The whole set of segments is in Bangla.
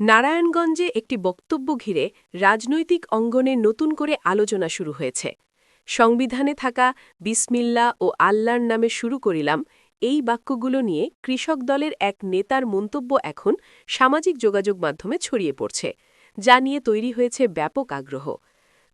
নারায়ণগঞ্জে একটি বক্তব্য ঘিরে রাজনৈতিক অঙ্গনে নতুন করে আলোচনা শুরু হয়েছে। সংবিধানে থাকা বিসমিল্লাহ ও আল্লাহর নামে শুরু করিলাম এই বাক্যগুলো নিয়ে কৃষক দলের এক নেতার মন্তব্য এখন সামাজিক যোগাযোগ মাধ্যমে ছড়িয়ে পড়ছে, যা নিয়ে তৈরি হয়েছে ব্যাপক আগ্রহ।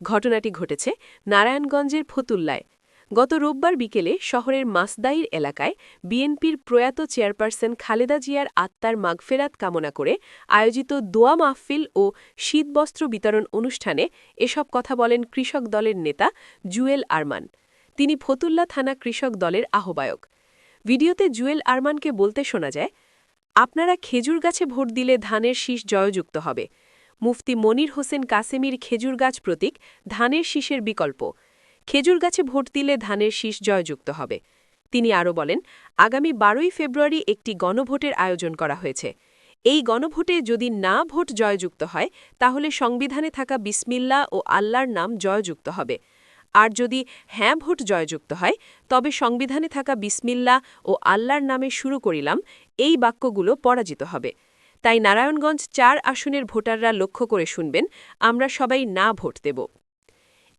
ঘটনাটি ঘটেছে নারায়ণগঞ্জের ফতুল্লায়। গত রোববার বিকেলে শহরের মাসদাইর এলাকায় বিএনপির প্রয়াত চেয়ারপারসন খালেদা জিয়ার আত্মার মাগফেরাত কামনা করে আয়োজিত দোয়া মাহফিল ও শীতবস্ত্র বিতরণ অনুষ্ঠানে এসব কথা বলেন কৃষক দলের নেতা জুয়েল আরমান। তিনি ফতুল্লা থানা কৃষক দলের আহ্বায়ক। ভিডিওতে জুয়েল আরমানকে বলতে শোনা যায়, আপনারা খেজুর গাছে ভোট দিলে ধানের শীষ জয়যুক্ত হবে। মুফতি মনির হোসেন কাসেমির খেজুর গাছ প্রতীক ধানের শীষের বিকল্প। খেজুর গাছে ভোট দিলে ধানের শীষ জয়যুক্ত হবে। তিনি আরও বলেন, আগামী ১২ই ফেব্রুয়ারি একটি গণভোটের আয়োজন করা হয়েছে। এই গণভোটে যদি না ভোট জয়যুক্ত হয় তাহলে সংবিধানে থাকা বিসমিল্লাহ ও আল্লাহর নাম জয়যুক্ত হবে। আর যদি হ্যাঁ ভোট জয়যুক্ত হয় তবে সংবিধানে থাকা বিসমিল্লাহ ও আল্লাহর নামে শুরু করিলাম এই বাক্যগুলো পরাজিত হবে। তাই নারায়ণগঞ্জ ৪ আসনের ভোটাররা লক্ষ্য করে শুনবেন, আমরা সবাই না ভোট দেব।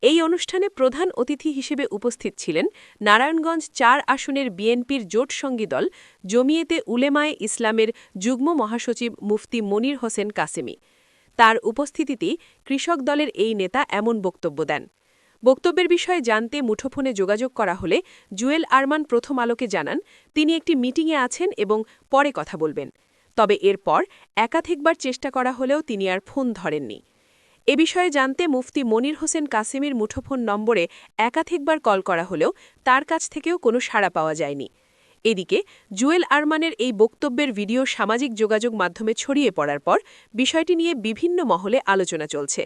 এই অনুষ্ঠানে প্রধান অতিথি হিসেবে উপস্থিত ছিলেন নারায়ণগঞ্জ ৪ আসনের বিএনপির জোটসঙ্গী দল জমিয়েতে উলেমায়ে ইসলামের যুগ্ম মহাসচিব মুফতি মনির হোসেন কাসেমি। তার উপস্থিতিতেই কৃষক দলের এই নেতা এমন বক্তব্য দেন। বক্তব্যের বিষয়ে জানতে মুঠোফোনে যোগাযোগ করা হলে জুয়েল আরমান প্রথম আলোকে জানান, তিনি একটি মিটিংয়ে আছেন এবং পরে কথা বলবেন। তবে এরপর একাধিকবার চেষ্টা করা হলেও তিনি আর ফোন ধরেননি। এ বিষয়ে জানতে মুফতি মনির হোসেন কাসেমির মুঠোফোন নম্বরে একাধিকবার কল করা হলেও তার কাছ থেকেও কোনো সাড়া পাওয়া যায়নি। এদিকে জুয়েল আরমানের এই বক্তব্যের ভিডিও সামাজিক যোগাযোগ মাধ্যমে ছড়িয়ে পড়ার পর বিষয়টি নিয়ে বিভিন্ন মহলে আলোচনা চলছে।